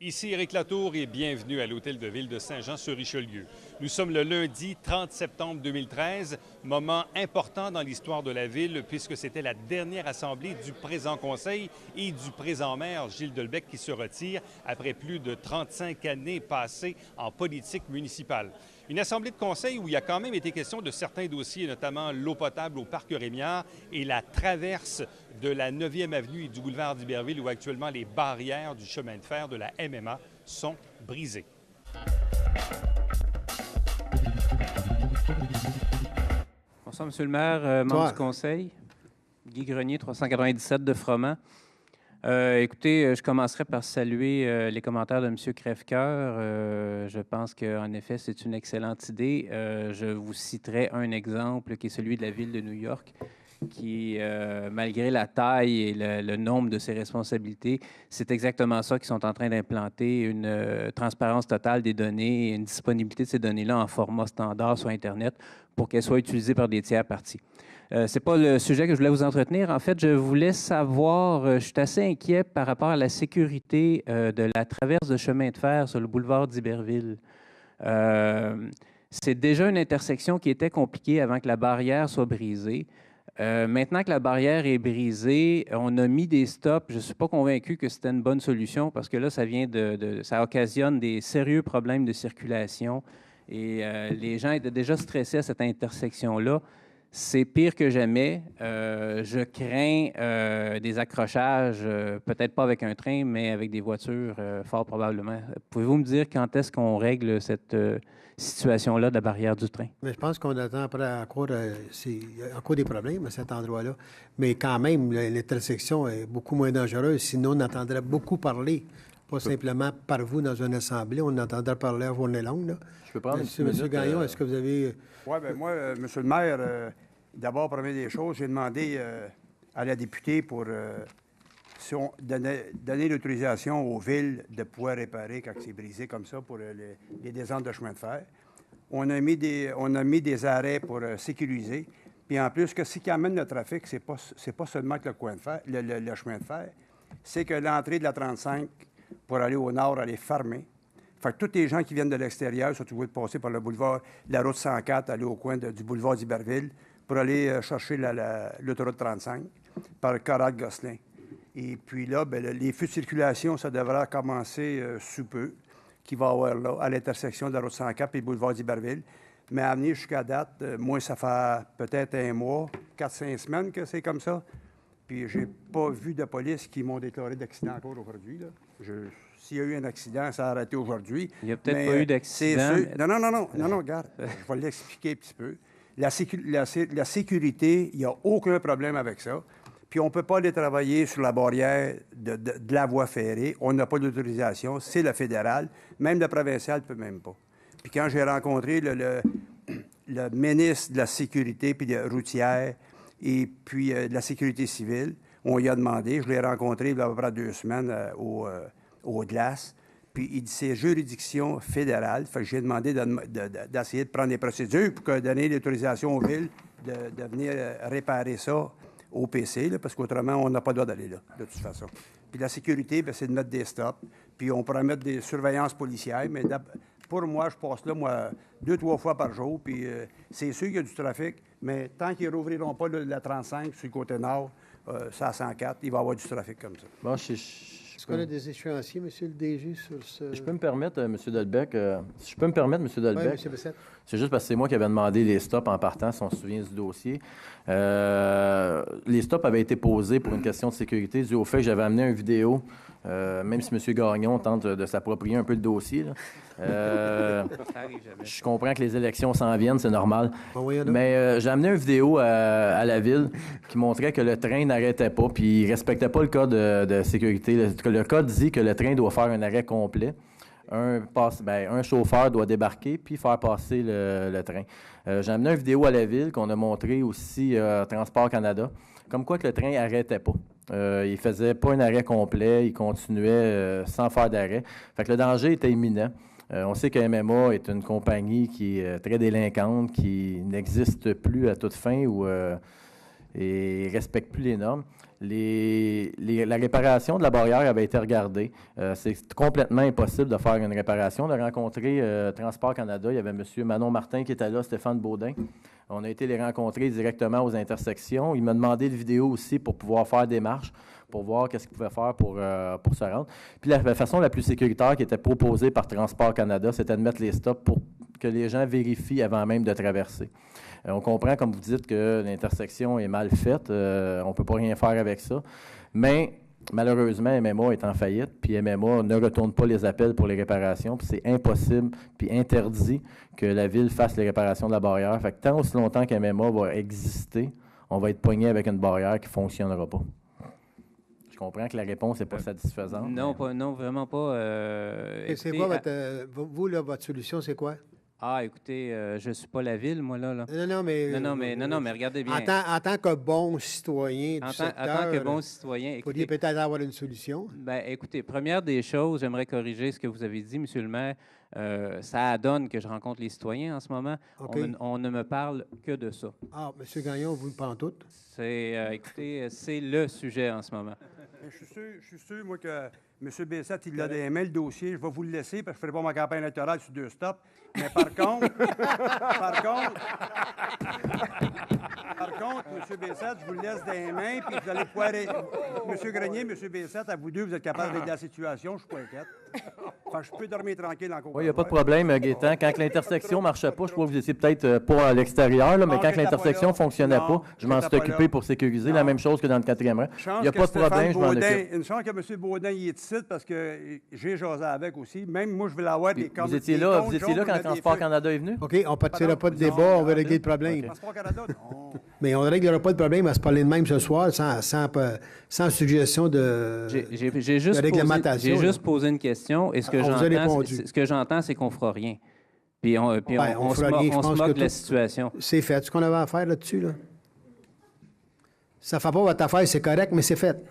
Ici Éric Latour et bienvenue à l'Hôtel de Ville de Saint-Jean-sur-Richelieu. Nous sommes le lundi 30 septembre 2013, moment important dans l'histoire de la ville puisque c'était la dernière assemblée du présent conseil et du présent maire Gilles Delbecq qui se retire après plus de 35 années passées en politique municipale. Une assemblée de conseil où il y a quand même été question de certains dossiers, notamment l'eau potable au parc Rémiard et la traverse de la 9e avenue et du boulevard d'Iberville où actuellement les barrières du chemin de fer de la MMA sont brisées. Bonsoir, M. le maire, membre du conseil. Guy Grenier, 397 de Froment. Écoutez, je commencerai par saluer les commentaires de M. Crèvecoeur. Je pense qu'en effet, c'est une excellente idée. Je vous citerai un exemple qui est celui de la ville de New York, qui, malgré la taille et le nombre de ses responsabilités, c'est exactement ça qu'ils sont en train d'implanter, une transparence totale des données et une disponibilité de ces données-là en format standard sur Internet pour qu'elles soient utilisées par des tiers parties. Ce n'est pas le sujet que je voulais vous entretenir. En fait, je voulais savoir, je suis assez inquiet par rapport à la sécurité de la traverse de chemin de fer sur le boulevard d'Iberville. C'est déjà une intersection qui était compliquée avant que la barrière soit brisée. Maintenant que la barrière est brisée, on a mis des stops. Je ne suis pas convaincu que c'était une bonne solution parce que là, ça occasionne des sérieux problèmes de circulation et les gens étaient déjà stressés à cette intersection-là. C'est pire que jamais. Je crains des accrochages, peut-être pas avec un train, mais avec des voitures, fort probablement. Pouvez-vous me dire quand est-ce qu'on règle cette situation-là de la barrière du train? Mais je pense qu'on attend après encore, il y a encore des problèmes à cet endroit-là. Mais quand même, l'intersection est beaucoup moins dangereuse. Sinon, on entendrait beaucoup parler. Pas simplement par vous dans une assemblée, on entendrait parler à journée longue. Là. Je peux prendre Monsieur Gagnon, est-ce que vous avez... Oui, bien moi, monsieur le maire, d'abord, première des choses, j'ai demandé à la députée pour donner l'autorisation aux villes de pouvoir réparer quand c'est brisé comme ça pour les descentes de chemin de fer. On a mis des arrêts pour sécuriser. Puis en plus, ce qui amène le trafic, c'est pas seulement que le coin de fer, le chemin de fer, c'est que l'entrée de la 35 pour aller au nord, elle est fermée. Fait que tous les gens qui viennent de l'extérieur sont obligés de passer par le boulevard, la route 104, aller au coin du boulevard d'Iberville pour aller chercher l'autoroute 35 par Caral-Gosselin. Et puis là, bien, les feux de circulation, ça devra commencer sous peu, qu'il va y avoir là, à l'intersection de la route 104 et le boulevard d'Iberville. Mais à venir jusqu'à date, moi, ça fait peut-être un mois, 4-5 semaines que c'est comme ça. Puis j'ai pas vu de police qui m'ont déclaré d'accident encore aujourd'hui. S'il y a eu un accident, ça a arrêté aujourd'hui. Il n'y a peut-être pas eu d'accident. Non, regarde, je vais l'expliquer un petit peu. La sécurité, il n'y a aucun problème avec ça. Puis on ne peut pas aller travailler sur la barrière de la voie ferrée. On n'a pas d'autorisation. C'est le fédéral. Même le provincial ne peut même pas. Puis quand j'ai rencontré le ministre de la Sécurité puis routière et puis de la Sécurité civile, on y a demandé. Je l'ai rencontré il y a à peu près 2 semaines au Glace. Puis il dit c'est juridiction fédérale. Fait que j'ai demandé d'essayer de prendre des procédures pour donner l'autorisation aux villes de venir réparer ça au PC, là, parce qu'autrement, on n'a pas le droit d'aller là, de toute façon. Puis la sécurité, bien, c'est de mettre des stops. Puis on pourrait mettre des surveillances policières, mais pour moi, je passe là, 2-3 fois par jour. Puis c'est sûr qu'il y a du trafic, mais tant qu'ils ne rouvriront pas la 35 sur le côté nord, ça à 104, il va y avoir du trafic comme ça. Bon, Est-ce qu'on a des échéanciers, M. le DG, sur ce... Je peux me permettre, M. Delbecq, si je peux me permettre, M. Delbecq, oui, M. Bessette. c'est juste parce que c'est moi qui avais demandé les stops en partant, si on se souvient du dossier. Les stops avaient été posés pour une question de sécurité dû au fait que j'avais amené une vidéo, même si M. Gagnon tente de s'approprier un peu le dossier. Je comprends que les élections s'en viennent, c'est normal. Mais j'ai amené une vidéo à la ville qui montrait que le train n'arrêtait pas, puis il ne respectait pas le code de sécurité. Le code dit que le train doit faire un arrêt complet. Un chauffeur doit débarquer puis faire passer le train. J'ai amené une vidéo à la ville qu'on a montrée aussi à Transport Canada. comme quoi que le train n'arrêtait pas. Il ne faisait pas un arrêt complet, il continuait sans faire d'arrêt. Fait que le danger était imminent. On sait que MMA est une compagnie qui est très délinquante, qui n'existe plus à toute fin et ne respecte plus les normes. La réparation de la barrière avait été regardée. C'est complètement impossible de faire une réparation. On a rencontré Transport Canada. Il y avait M. Manon Martin qui était là, Stéphane Baudin. On a été les rencontrer directement aux intersections. Il m'a demandé de vidéo aussi pour pouvoir faire des marches, pour voir qu'est-ce qu'il pouvait faire pour se rendre. Puis la façon la plus sécuritaire qui était proposée par Transport Canada, c'était de mettre les stops pour que les gens vérifient avant même de traverser. On comprend, comme vous dites, que l'intersection est mal faite. On ne peut pas rien faire avec ça. Mais malheureusement, MMA est en faillite, puis MMA ne retourne pas les appels pour les réparations, puis c'est impossible, puis interdit que la Ville fasse les réparations de la barrière. Fait que tant aussi longtemps qu'MMA va exister, on va être pogné avec une barrière qui ne fonctionnera pas. Je comprends que la réponse n'est pas satisfaisante. Non, non, vraiment pas. Et c'est quoi votre solution, c'est quoi? Ah, écoutez, je ne suis pas la Ville, moi, là. Non, mais regardez bien. En tant que bon citoyen du secteur, en tant que bon citoyen, il faudrait peut-être avoir une solution. Bien, écoutez, première des choses, j'aimerais corriger ce que vous avez dit, M. le maire. Ça donne que je rencontre les citoyens en ce moment. Okay. On ne me parle que de ça. Ah, M. Gagnon, vous le parlez tout? Écoutez, c'est le sujet en ce moment. Je suis sûr, moi, que M. Bessette, il a des mails, le dossier. Je vais vous le laisser parce que je ne ferai pas ma campagne électorale sur 2 stops. Mais par contre, M. Bessette, je vous le laisse dans les mains, puis vous allez pouvoir... M. Grenier, M. Bessette, à vous deux, vous êtes capables de régler la situation, je ne suis pas inquiète. Enfin, je peux dormir tranquille en cours. Oui, il n'y a pas de problème, Gaétan. Quand l'intersection ne marchait pas, je crois que vous étiez peut-être pas à l'extérieur, là, mais quand l'intersection ne fonctionnait pas, je m'en suis occupé pour sécuriser. La même chose que dans le 4e rang. Il n'y a pas de problème, je m'en occupe. Une chance que M. Baudin y est ici, parce que j'ai jasé avec aussi. Même moi, je vais l'avoir des comptes. Vous étiez là quand Transport Canada est venu? OK, on ne partirera pas de débat, on va régler le problème. Transport Canada, non. Mais on ne réglera pas de problème à se parler de même ce soir sans suggestion de réglementation. J'ai juste posé une question et ce que j'entends, c'est qu'on ne fera rien. Puis on se moque de la situation. C'est fait. Ce qu'on avait à faire là-dessus, là. Ça ne fait pas votre affaire, c'est correct, mais c'est fait.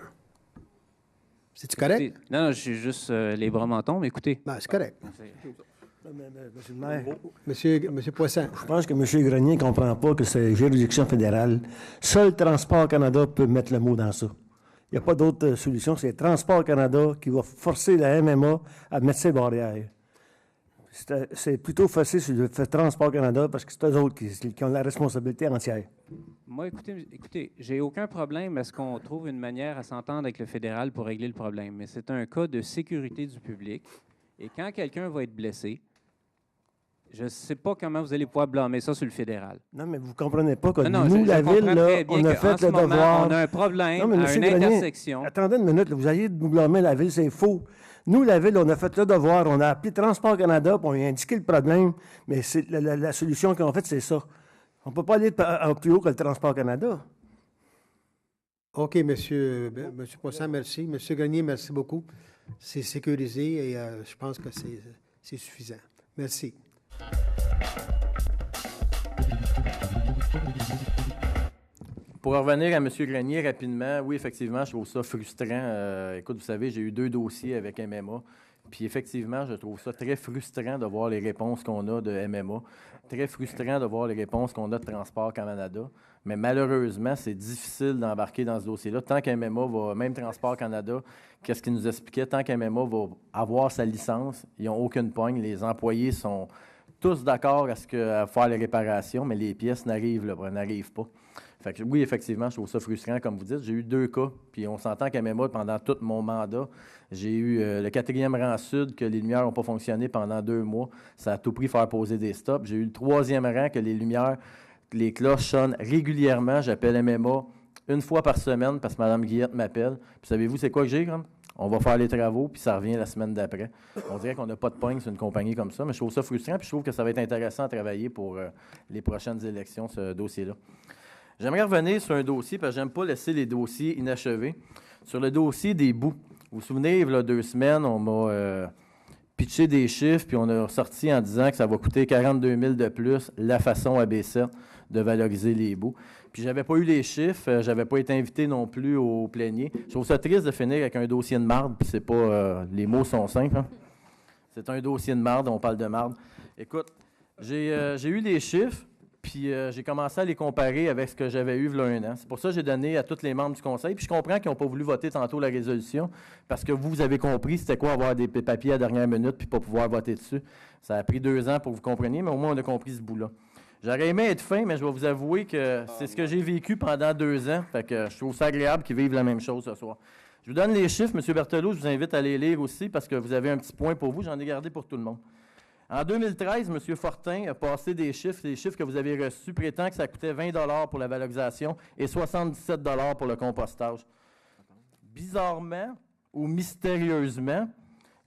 C'est-tu correct? Non, je suis juste les bras mentons, mais écoutez. Ben, c'est correct. Monsieur le maire. Monsieur Poisson. Je pense que M. Grenier ne comprend pas que c'est juridiction fédérale. Seul Transport Canada peut mettre le mot dans ça. Il n'y a pas d'autre solution. C'est Transport Canada qui va forcer la MMA à mettre ses barrières. C'est plutôt facile sur le Transport Canada parce que c'est eux autres qui ont la responsabilité entière. Moi, écoutez, j'ai aucun problème à ce qu'on trouve une manière à s'entendre avec le fédéral pour régler le problème. Mais c'est un cas de sécurité du public. Et quand quelqu'un va être blessé, je ne sais pas comment vous allez pouvoir blâmer ça sur le fédéral. Non, mais vous ne comprenez pas que nous, la Ville, là, on a fait le devoir. On a un problème à une intersection. Attendez une minute, là, vous allez nous blâmer la Ville, c'est faux. Nous, la Ville, on a fait le devoir. On a appelé Transport Canada, puis on a indiqué le problème. Mais c'est la solution qu'on a faite, c'est ça. On ne peut pas aller plus haut que le Transport Canada. OK, Monsieur Poisson, merci. Monsieur Grenier, merci beaucoup. C'est sécurisé et je pense que c'est suffisant. Merci. Pour revenir à M. Grenier rapidement, oui, effectivement, je trouve ça frustrant. Écoute, vous savez, j'ai eu 2 dossiers avec MMA. Puis effectivement, je trouve ça très frustrant de voir les réponses qu'on a de MMA. Très frustrant de voir les réponses qu'on a de Transport Canada. Mais malheureusement, c'est difficile d'embarquer dans ce dossier-là. Tant qu'MMA va, même Transport Canada, qu'est-ce qu'il nous expliquait, tant qu'MMA va avoir sa licence, ils n'ont aucune pogne. Les employés sont tous d'accord à faire les réparations, mais les pièces n'arrivent pas. Fait que, oui, effectivement, je trouve ça frustrant, comme vous dites. J'ai eu 2 cas, puis on s'entend qu'à MMA, pendant tout mon mandat, j'ai eu le 4e rang sud, que les lumières n'ont pas fonctionné pendant 2 mois. Ça a tout pris faire poser des stops. J'ai eu le 3e rang, que les lumières, les cloches sonnent régulièrement. J'appelle MMA 1 fois par semaine, parce que Mme Guillette m'appelle. Puis savez-vous, c'est quoi que j'ai, comme? On va faire les travaux, puis ça revient la semaine d'après. On dirait qu'on n'a pas de pogne sur une compagnie comme ça, mais je trouve ça frustrant, puis je trouve que ça va être intéressant à travailler pour les prochaines élections, ce dossier-là. J'aimerais revenir sur un dossier, parce que j'aime pas laisser les dossiers inachevés. Sur le dossier des boues. Vous vous souvenez, il y a 2 semaines, on m'a pitché des chiffres, puis on a sorti en disant que ça va coûter 42 000 de plus la façon AB7 de valoriser les bouts. Puis j'avais pas eu les chiffres, j'avais pas été invité non plus au plénier. Je trouve ça triste de finir avec un dossier de marde, puis c'est pas... les mots sont simples, hein? C'est un dossier de marde, on parle de marde. Écoute, j'ai eu les chiffres, puis j'ai commencé à les comparer avec ce que j'avais eu il y a un an. C'est pour ça que j'ai donné à tous les membres du conseil. Puis je comprends qu'ils n'ont pas voulu voter tantôt la résolution, parce que vous avez compris c'était quoi avoir des papiers à la dernière minute puis pas pouvoir voter dessus. Ça a pris 2 ans pour que vous compreniez, mais au moins on a compris ce bout-là. J'aurais aimé être fin, mais je vais vous avouer que c'est ce que j'ai vécu pendant 2 ans. Fait que je trouve ça agréable qu'ils vivent la même chose ce soir. Je vous donne les chiffres, M. Berthelot, je vous invite à les lire aussi parce que vous avez un petit point pour vous. J'en ai gardé pour tout le monde. En 2013, M. Fortin a passé des chiffres. Les chiffres que vous avez reçus prétend que ça coûtait 20 $ pour la valorisation et 77 $ pour le compostage. Bizarrement ou mystérieusement,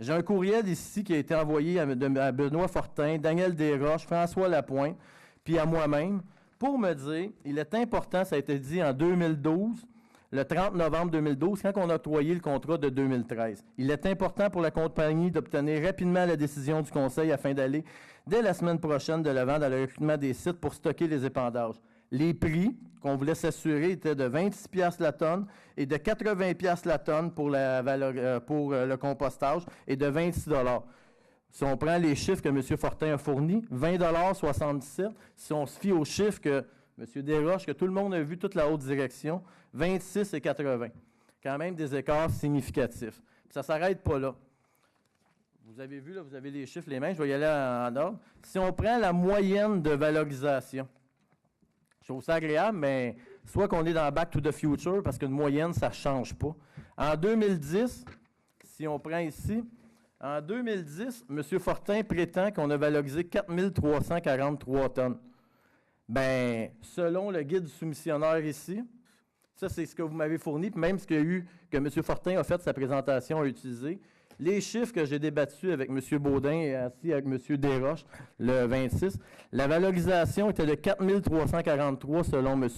j'ai un courriel ici qui a été envoyé à Benoît Fortin, Daniel Desroches, François Lapointe, puis à moi-même, pour me dire, il est important, ça a été dit en 2012, le 30 novembre 2012, quand on a octroyé le contrat de 2013. Il est important pour la compagnie d'obtenir rapidement la décision du Conseil afin d'aller, dès la semaine prochaine, de l'avant dans le recrutement des sites pour stocker les épandages. Les prix qu'on voulait s'assurer étaient de 26 $ la tonne et de 80 $ la tonne pour le compostage et de 26 $. Si on prend les chiffres que M. Fortin a fournis, 20 $ 77. Si on se fie aux chiffres que M. Desroches, que tout le monde a vu, toute la haute direction, 26 et 80. Quand même des écarts significatifs. Puis ça ne s'arrête pas là. Vous avez vu, là, vous avez les chiffres, les mains, je vais y aller en ordre. Si on prend la moyenne de valorisation, je trouve ça agréable, mais soit qu'on est dans Back to the Future, parce qu'une moyenne, ça ne change pas. En 2010, si on prend ici, en 2010, M. Fortin prétend qu'on a valorisé 4 343 tonnes. Bien, selon le guide du soumissionnaire ici, ça c'est ce que vous m'avez fourni, puis même ce qu'il y a eu, que M. Fortin a fait sa présentation à utiliser, les chiffres que j'ai débattus avec M. Baudin et assis avec M. Desroches, le 26, la valorisation était de 4 343 selon M.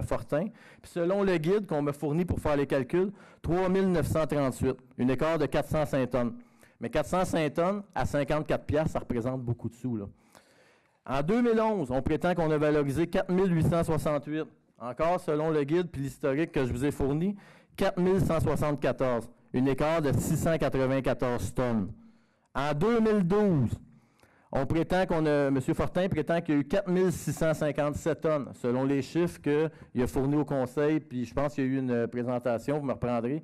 Fortin, puis selon le guide qu'on m'a fourni pour faire les calculs, 3 938, une écart de 405 tonnes. Mais 405 tonnes à 54 $, ça représente beaucoup de sous, là. En 2011, on prétend qu'on a valorisé 4 868. Encore, selon le guide puis l'historique que je vous ai fourni, 4 174. Une écart de 694 tonnes. En 2012, on prétend M. Fortin prétend qu'il y a eu 4 657 tonnes, selon les chiffres qu'il a fournis au Conseil, puis je pense qu'il y a eu une présentation, vous me reprendrez.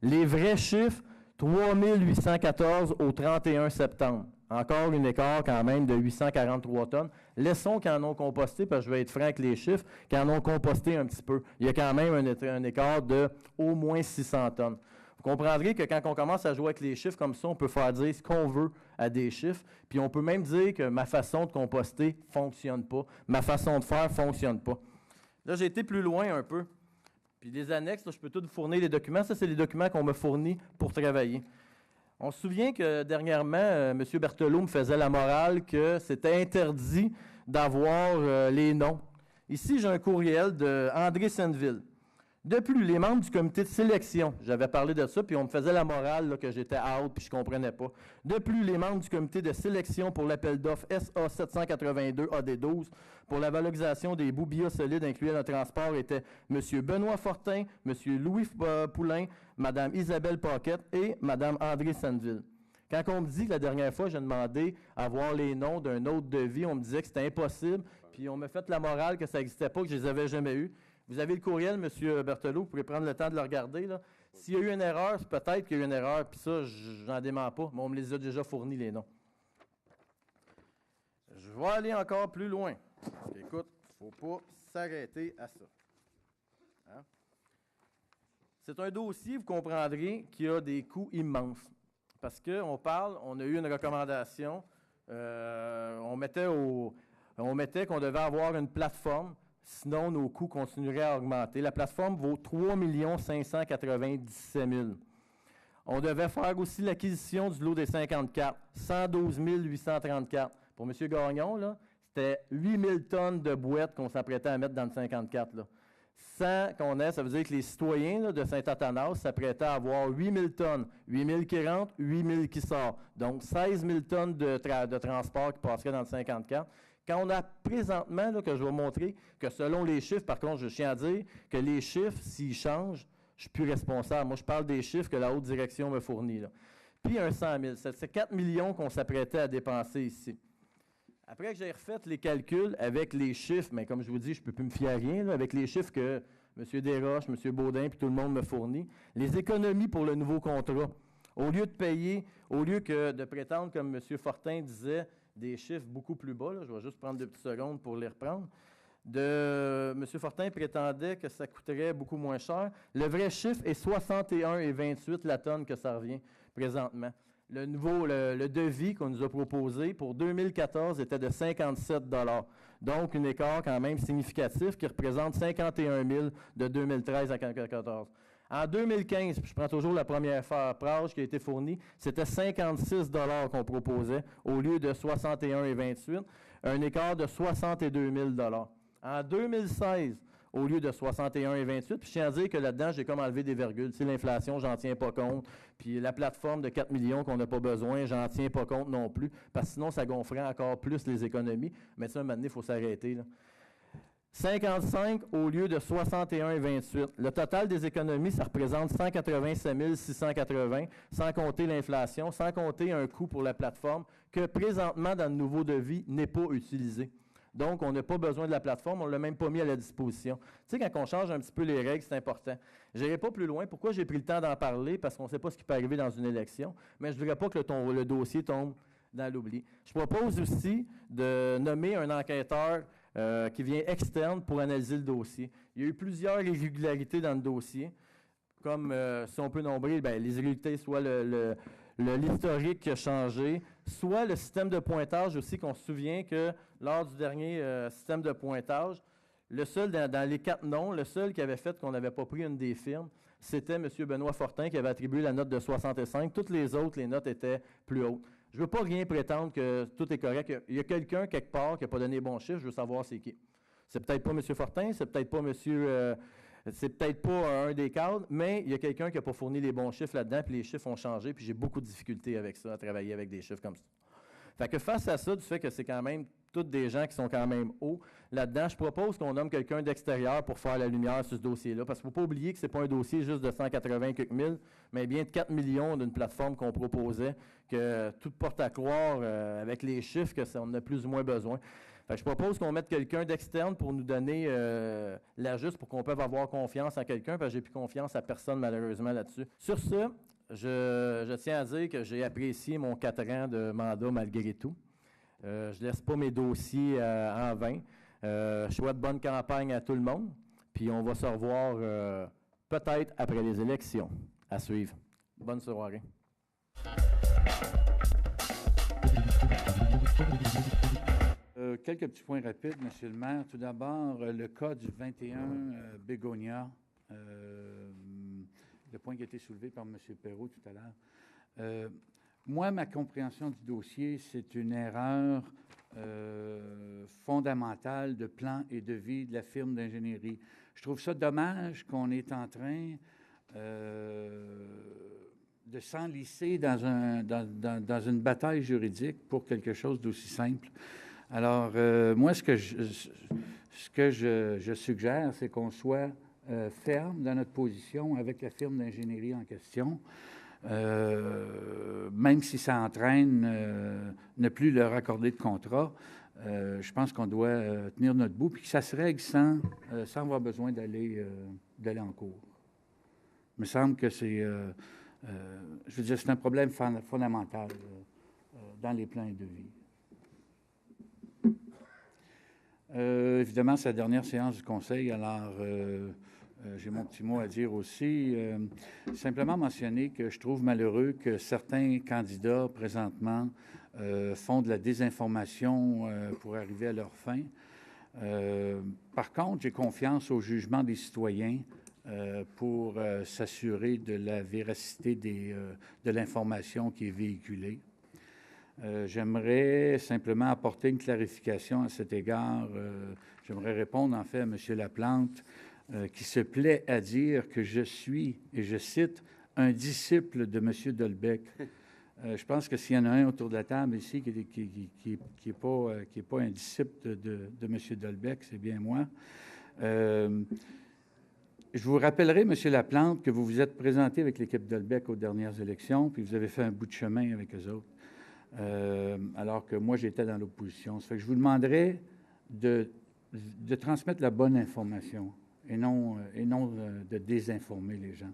Les vrais chiffres, 3 814 au 31 septembre. Encore une écart quand même de 843 tonnes. Laissons qu'ils en ont composté, parce que je vais être franc avec les chiffres, qu'ils en ont composté un petit peu. Il y a quand même un écart de au moins 600 tonnes. Vous comprendrez que quand on commence à jouer avec les chiffres comme ça, on peut faire dire ce qu'on veut à des chiffres, puis on peut même dire que ma façon de composter ne fonctionne pas, ma façon de faire ne fonctionne pas. Là, j'ai été plus loin un peu. Puis les annexes, là, je peux tout vous fournir les documents. Ça, c'est les documents qu'on m'a fournis pour travailler. On se souvient que dernièrement, M. Berthelot me faisait la morale que c'était interdit d'avoir les noms. Ici, j'ai un courriel d'André Senneville. De plus, les membres du comité de sélection, j'avais parlé de ça, puis on me faisait la morale là, que j'étais out, puis je ne comprenais pas. De plus, les membres du comité de sélection pour l'appel d'offres SA 782 AD12 pour la valorisation des bouts biosolides inclus dans le transport étaient M. Benoît Fortin, M. Louis Poulain, Mme Isabelle Paquette et Mme André Senneville. Quand on me dit que la dernière fois, j'ai demandé à voir les noms d'un autre devis, on me disait que c'était impossible, puis on m'a fait la morale que ça n'existait pas, que je ne les avais jamais eus. Vous avez le courriel, M. Berthelot, vous pouvez prendre le temps de le regarder. S'il y a eu une erreur, c'est peut-être qu'il y a eu une erreur, puis ça, j'en dément pas, mais on me les a déjà fournis, les noms. Je vais aller encore plus loin. Écoute, il ne faut pas s'arrêter à ça. Hein? C'est un dossier, vous comprendrez, qui a des coûts immenses. Parce qu'on a eu une recommandation, on mettait qu'on devait avoir une plateforme. Sinon, nos coûts continueraient à augmenter. La plateforme vaut 3 597 000. On devait faire aussi l'acquisition du lot des 54, 112 834. Pour M. Gagnon, là, c'était 8 000 tonnes de boîtes qu'on s'apprêtait à mettre dans le 54. Là. Sans qu'on ait, ça veut dire que les citoyens là, de Saint-Athanas s'apprêtaient à avoir 8 000 tonnes, 8 000 qui rentrent, 8 000 qui sortent. Donc, 16 000 tonnes de transport qui passeraient dans le 54. Quand on a présentement, là, que je vais montrer, que selon les chiffres, par contre, je tiens à dire que les chiffres, s'ils changent, je ne suis plus responsable. Moi, je parle des chiffres que la haute direction me fournit. Là. Puis un 100 000, c'est 4 millions qu'on s'apprêtait à dépenser ici. Après que j'ai refait les calculs avec les chiffres, mais comme je vous dis, je ne peux plus me fier à rien, là, avec les chiffres que M. Desroches, M. Baudin, puis tout le monde me fournit, les économies pour le nouveau contrat, au lieu de payer, au lieu que de prétendre, comme M. Fortin disait, des chiffres beaucoup plus bas, là, je vais juste prendre 2 petites secondes pour les reprendre, M. Fortin prétendait que ça coûterait beaucoup moins cher. Le vrai chiffre est 61,28 la tonne que ça revient présentement. Le devis qu'on nous a proposé pour 2014 était de 57 $. Donc, un écart quand même significatif qui représente 51 000 de 2013 à 2014. En 2015, puis je prends toujours la première phrase qui a été fournie, c'était 56 $ qu'on proposait au lieu de 61,28, un écart de 62 000 $. En 2016, au lieu de 61,28, puis je tiens à dire que là-dedans, j'ai comme enlevé des virgules. Tu sais, l'inflation, j'en tiens pas compte. Puis la plateforme de 4 millions qu'on n'a pas besoin, j'en tiens pas compte non plus, parce que sinon, ça gonflerait encore plus les économies. Mais ça, maintenant, il faut s'arrêter, là. 55 au lieu de 61,28. Le total des économies, ça représente 187 680, sans compter l'inflation, sans compter un coût pour la plateforme que présentement, dans le nouveau devis, n'est pas utilisé. Donc, on n'a pas besoin de la plateforme, on ne l'a même pas mis à la disposition. Tu sais, quand on change un petit peu les règles, c'est important. Je n'irai pas plus loin. Pourquoi j'ai pris le temps d'en parler? Parce qu'on ne sait pas ce qui peut arriver dans une élection, mais je ne voudrais pas que le dossier tombe dans l'oubli. Je propose aussi de nommer un enquêteur qui vient externe pour analyser le dossier. Il y a eu plusieurs irrégularités dans le dossier, comme, si on peut nombrer, les irrégularités, soit l'historique qui a changé, soit le système de pointage aussi, qu'on se souvient que lors du dernier système de pointage, le seul, dans les 4 noms, le seul qui avait fait qu'on n'avait pas pris une des firmes, c'était M. Benoît Fortin qui avait attribué la note de 65. Toutes les autres, les notes étaient plus hautes. Je ne veux pas rien prétendre que tout est correct. Il y a quelqu'un quelque part qui n'a pas donné les bons chiffres, je veux savoir c'est qui. C'est peut-être pas M. Fortin, c'est peut-être pas c'est peut-être pas un des cadres, mais il y a quelqu'un qui n'a pas fourni les bons chiffres là-dedans, puis les chiffres ont changé, puis j'ai beaucoup de difficultés avec ça, à travailler avec des chiffres comme ça. Fait que face à ça, du fait que c'est quand même tous des gens qui sont quand même hauts là-dedans, je propose qu'on nomme quelqu'un d'extérieur pour faire la lumière sur ce dossier-là, parce qu'il ne faut pas oublier que ce n'est pas un dossier juste de 180 quelques mille, mais bien de 4 millions d'une plateforme qu'on proposait, que tout porte à croire avec les chiffres qu'on en a plus ou moins besoin. Fait que je propose qu'on mette quelqu'un d'externe pour nous donner l'ajuste pour qu'on puisse avoir confiance en quelqu'un, parce que j'ai plus confiance à personne malheureusement là-dessus. Sur ce, je tiens à dire que j'ai apprécié mon 4 ans de mandat malgré tout. Je ne laisse pas mes dossiers en vain. Je souhaite bonne campagne à tout le monde, puis on va se revoir peut-être après les élections. À suivre. Bonne soirée. Quelques petits points rapides, M. le maire. Tout d'abord, le cas du 21 Bégonia, le point qui a été soulevé par M. Perrault tout à l'heure. Moi, ma compréhension du dossier, c'est une erreur fondamentale de plan et de vie de la firme d'ingénierie. Je trouve ça dommage qu'on est en train de s'enliser dans une bataille juridique pour quelque chose d'aussi simple. Alors, moi, ce que je suggère, c'est qu'on soit ferme dans notre position avec la firme d'ingénierie en question, même si ça entraîne ne plus leur accorder de contrat. Je pense qu'on doit tenir notre bout, puis que ça se règle sans avoir besoin d'aller en cours. Il me semble que c'est, je veux dire, c'est un problème fondamental dans les plans et devis. Évidemment, c'est la dernière séance du Conseil, alors j'ai mon petit mot à dire aussi. Simplement mentionner que je trouve malheureux que certains candidats, présentement, font de la désinformation pour arriver à leur fin. Par contre, j'ai confiance au jugement des citoyens pour s'assurer de la véracité de l'information qui est véhiculée. J'aimerais simplement apporter une clarification à cet égard. J'aimerais répondre, en fait, à M. Laplante qui se plaît à dire que je suis, et je cite, un disciple de M. Dolbec. Je pense que s'il y en a un autour de la table ici qui n'est pas un disciple de M. Dolbec, c'est bien moi. Je vous rappellerai, M. Laplante, que vous vous êtes présenté avec l'équipe Dolbec aux dernières élections, puis vous avez fait un bout de chemin avec eux autres, alors que moi, j'étais dans l'opposition. Ça fait que je vous demanderai de transmettre la bonne information et non de désinformer les gens.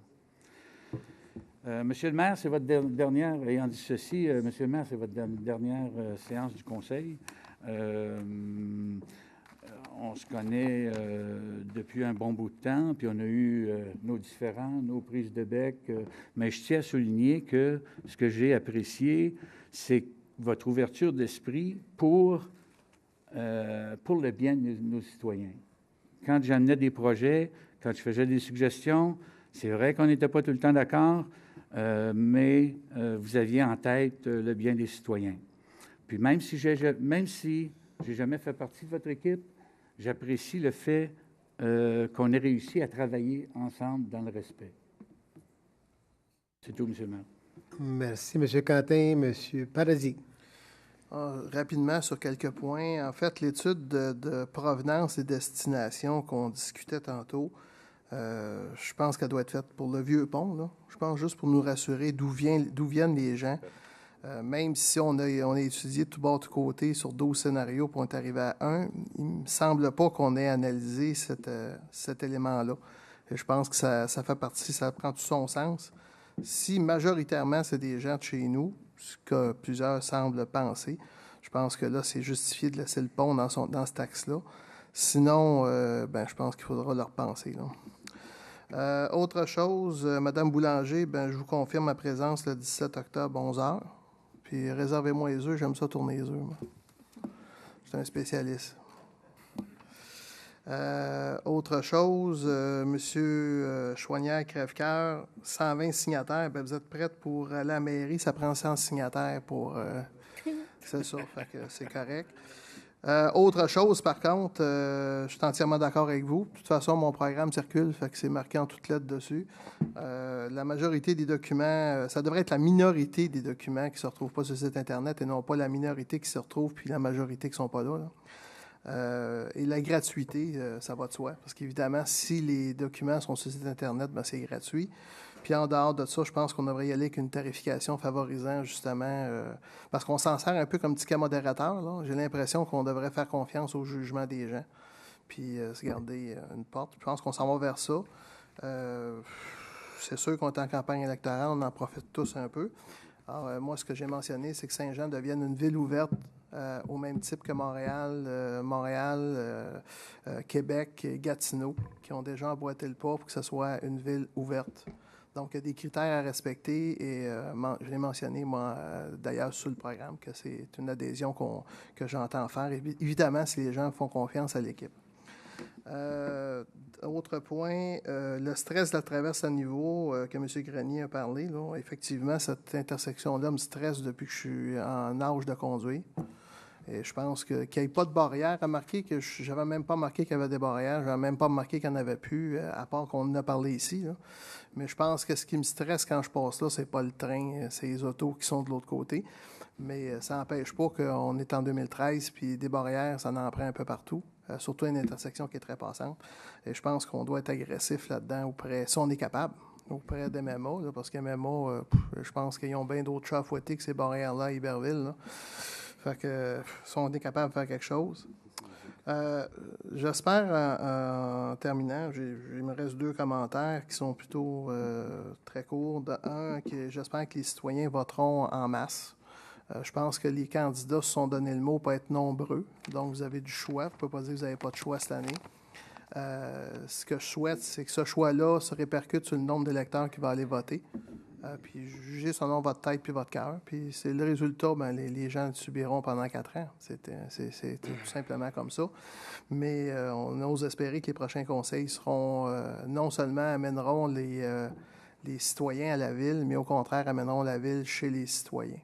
Monsieur le maire, c'est votre dernière, ayant dit ceci, Monsieur le maire, c'est votre dernière séance du Conseil. On se connaît depuis un bon bout de temps, puis on a eu nos différends, nos prises de bec, mais je tiens à souligner que ce que j'ai apprécié, c'est votre ouverture d'esprit pour le bien de nos citoyens. Quand j'amenais des projets, quand je faisais des suggestions, c'est vrai qu'on n'était pas tout le temps d'accord, mais vous aviez en tête le bien des citoyens. Puis même si j'ai jamais fait partie de votre équipe, j'apprécie le fait qu'on ait réussi à travailler ensemble dans le respect. C'est tout, M. le maire. Merci, M. Quentin. M. Paradis. Rapidement, sur quelques points. En fait, l'étude de provenance et destination qu'on discutait tantôt, je pense qu'elle doit être faite pour le Vieux-Pont, là. Je pense juste pour nous rassurer d'où viennent les gens. Même si on a étudié de tout bord, de tout côté sur 12 scénarios pour en arriver à un, il ne me semble pas qu'on ait analysé cet élément-là. Et je pense que ça fait partie, ça prend tout son sens. Si majoritairement c'est des gens de chez nous, ce que plusieurs semblent penser, je pense que là, c'est justifié de laisser le pont dans cet axe-là. Sinon, je pense qu'il faudra le repenser, là. Autre chose, Mme Boulanger, je vous confirme ma présence le 17 octobre, 11h. Puis réservez-moi les œufs, j'aime ça tourner les œufs, moi. Je suis un spécialiste. Autre chose, M. Chouanière Crèvecoeur, 120 signataires, vous êtes prête pour aller à la mairie, ça prend 100 signataires pour... c'est ça, fait que c'est correct. Autre chose, par contre, je suis entièrement d'accord avec vous. De toute façon, mon programme circule, fait que c'est marqué en toutes lettres dessus. La majorité des documents, ça devrait être la minorité des documents qui ne se retrouvent pas sur le site Internet et non pas la minorité qui se retrouve puis la majorité qui ne sont pas là. Et la gratuité, ça va de soi. Parce qu'évidemment, si les documents sont sur le site Internet, c'est gratuit. Puis en dehors de ça, je pense qu'on devrait y aller avec une tarification favorisant justement, parce qu'on s'en sert un peu comme ticket modérateur, là. J'ai l'impression qu'on devrait faire confiance au jugement des gens, puis se garder une porte. Je pense qu'on s'en va vers ça. C'est sûr qu'on est en campagne électorale, on en profite tous un peu. Alors, moi, ce que j'ai mentionné, c'est que Saint-Jean devienne une ville ouverte au même type que Montréal, Québec et Gatineau, qui ont déjà emboîté le pas pour que ce soit une ville ouverte. Donc, il y a des critères à respecter et je l'ai mentionné, moi, d'ailleurs, sur le programme, que c'est une adhésion que j'entends faire. Évidemment, si les gens font confiance à l'équipe. Autre point, le stress de la traverse à niveau que M. Grenier a parlé. Là, effectivement, cette intersection-là me stresse depuis que je suis en âge de conduire. Et je pense qu'il n'y ait pas de barrière. Remarquez que je n'avais même pas remarqué qu'il y avait des barrières. Je n'avais même pas remarqué qu'il n'y en avait plus, à part qu'on en a parlé ici, là. Mais je pense que ce qui me stresse quand je passe là, c'est pas le train, c'est les autos qui sont de l'autre côté. Mais ça n'empêche pas qu'on est en 2013, puis des barrières, ça en prend un peu partout. Surtout une intersection qui est très passante. Et je pense qu'on doit être agressif là-dedans, si on est capable, auprès de MMA, là, parce que MMA, je pense qu'ils ont bien d'autres chats à fouetter que ces barrières-là à Iberville, là. Fait que si on est capable de faire quelque chose. J'espère, en terminant, il me reste 2 commentaires qui sont plutôt très courts. Un, j'espère que les citoyens voteront en masse. Je pense que les candidats se sont donné le mot pour être nombreux. Donc, vous avez du choix. Vous ne pouvez pas dire que vous n'avez pas de choix cette année. Ce que je souhaite, c'est que ce choix-là se répercute sur le nombre d'électeurs qui vont aller voter. Puis jugez selon votre tête puis votre cœur. Puis c'est le résultat, les gens le subiront pendant 4 ans. C'est tout simplement comme ça. Mais on ose espérer que les prochains conseils seront non seulement amèneront les citoyens à la ville, mais au contraire amèneront la ville chez les citoyens.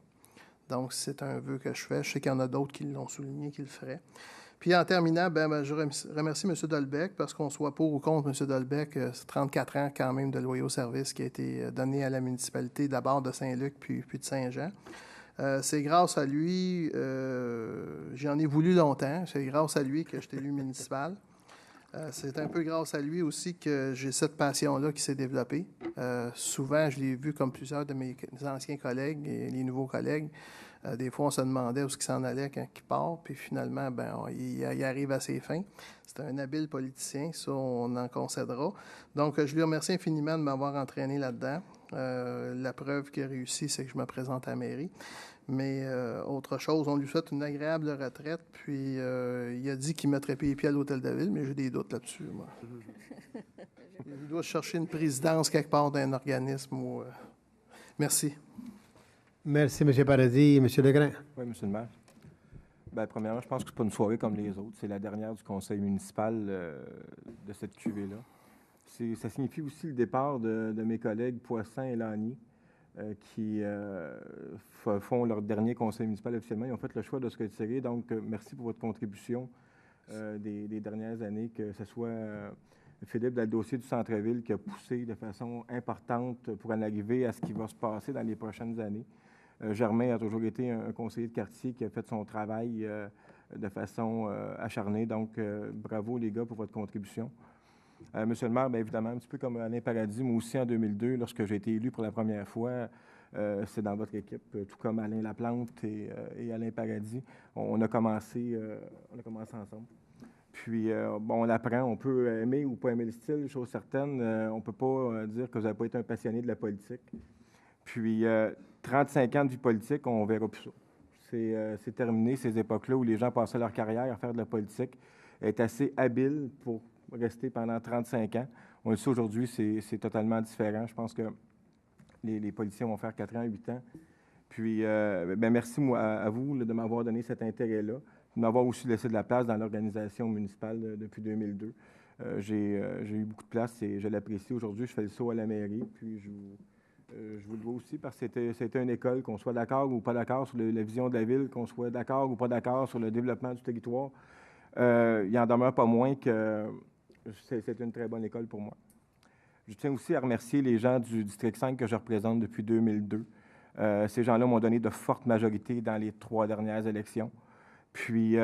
Donc, c'est un vœu que je fais. Je sais qu'il y en a d'autres qui l'ont souligné, qui le feraient. Puis en terminant, je remercie M. Dolbec, parce qu'on soit pour ou contre M. Dolbec, c'est 34 ans quand même de loyaux services qui a été donné à la municipalité, d'abord de Saint-Luc, puis de Saint-Jean. C'est grâce à lui, j'en ai voulu longtemps, c'est grâce à lui que je suis élu municipal. C'est un peu grâce à lui aussi que j'ai cette passion-là qui s'est développée. Souvent, je l'ai vu comme plusieurs de mes anciens collègues et les nouveaux collègues. Des fois, on se demandait où il s'en allait quand il part, puis finalement, il arrive à ses fins. C'est un habile politicien, ça, on en concédera. Donc, je lui remercie infiniment de m'avoir entraîné là-dedans. La preuve qu'il a réussi, c'est que je me présente à la mairie. Mais autre chose, on lui souhaite une agréable retraite, puis il a dit qu'il mettrait les pieds à l'Hôtel de Ville, mais j'ai des doutes là-dessus, moi. Il doit chercher une présidence quelque part d'un organisme. Merci. Merci, M. Paradis. M. Legrand. Oui, M. le maire. Bien, premièrement, je pense que ce n'est pas une soirée comme les autres. C'est la dernière du conseil municipal de cette cuvée-là. Ça signifie aussi le départ de mes collègues Poisson et Lanier, qui font leur dernier conseil municipal officiellement. Ils ont fait le choix de se retirer. Donc, merci pour votre contribution des dernières années, que ce soit Philippe dans le dossier du centre-ville qui a poussé de façon importante pour en arriver à ce qui va se passer dans les prochaines années. Germain a toujours été un conseiller de quartier qui a fait son travail de façon acharnée. Donc, bravo les gars pour votre contribution. Monsieur le maire, bien évidemment, un petit peu comme Alain Paradis, moi aussi en 2002, lorsque j'ai été élu pour la première fois, c'est dans votre équipe, tout comme Alain Laplante et Alain Paradis. On a commencé ensemble. Puis, on l'apprend, on peut aimer ou pas aimer le style, chose certaine. On ne peut pas dire que vous n'avez pas été un passionné de la politique. Puis, 35 ans de vie politique, on ne verra plus ça. C'est terminé, ces époques-là où les gens passaient leur carrière à faire de la politique, être assez habile pour rester pendant 35 ans. On le sait aujourd'hui, c'est totalement différent. Je pense que les politiciens vont faire 4 ans, 8 ans. Puis, merci à vous de m'avoir donné cet intérêt-là, de m'avoir aussi laissé de la place dans l'organisation municipale depuis 2002. J'ai eu beaucoup de place et je l'apprécie. Aujourd'hui, je fais le saut à la mairie, puis je vous le dois aussi parce que c'était une école, qu'on soit d'accord ou pas d'accord sur la vision de la ville, qu'on soit d'accord ou pas d'accord sur le développement du territoire. Il n'en demeure pas moins que c'est une très bonne école pour moi. Je tiens aussi à remercier les gens du District 5 que je représente depuis 2002. Ces gens-là m'ont donné de fortes majorités dans les 3 dernières élections. Puis,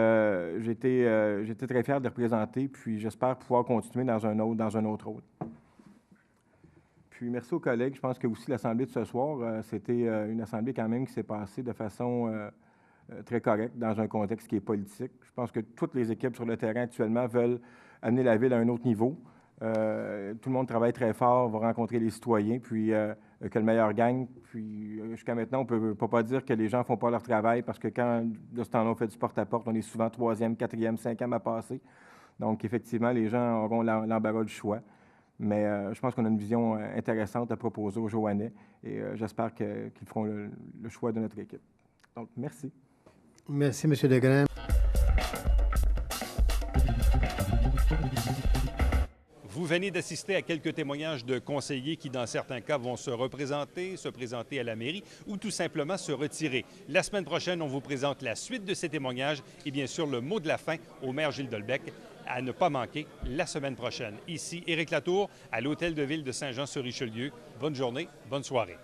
j'étais très fier de les représenter, puis j'espère pouvoir continuer dans un autre rôle. Puis, merci aux collègues. Je pense que aussi l'Assemblée de ce soir, c'était une Assemblée quand même qui s'est passée de façon très correcte dans un contexte qui est politique. Je pense que toutes les équipes sur le terrain actuellement veulent amener la ville à un autre niveau. Tout le monde travaille très fort, va rencontrer les citoyens, puis que le meilleur gagne. Puis jusqu'à maintenant, on ne peut pas dire que les gens ne font pas leur travail parce que quand, de ce temps-là, on fait du porte-à-porte, on est souvent 3e, 4e, 5e à passer. Donc, effectivement, les gens auront l'embarras du choix. Mais je pense qu'on a une vision intéressante à proposer aux Joannais et j'espère qu'ils feront le choix de notre équipe. Donc, merci. Merci, M. Legrand. Vous venez d'assister à quelques témoignages de conseillers qui, dans certains cas, vont se présenter à la mairie ou tout simplement se retirer. La semaine prochaine, on vous présente la suite de ces témoignages et bien sûr le mot de la fin au maire Gilles Dolbec à ne pas manquer la semaine prochaine. Ici, Éric Latour, à l'Hôtel de Ville de Saint-Jean-sur-Richelieu. Bonne journée, bonne soirée.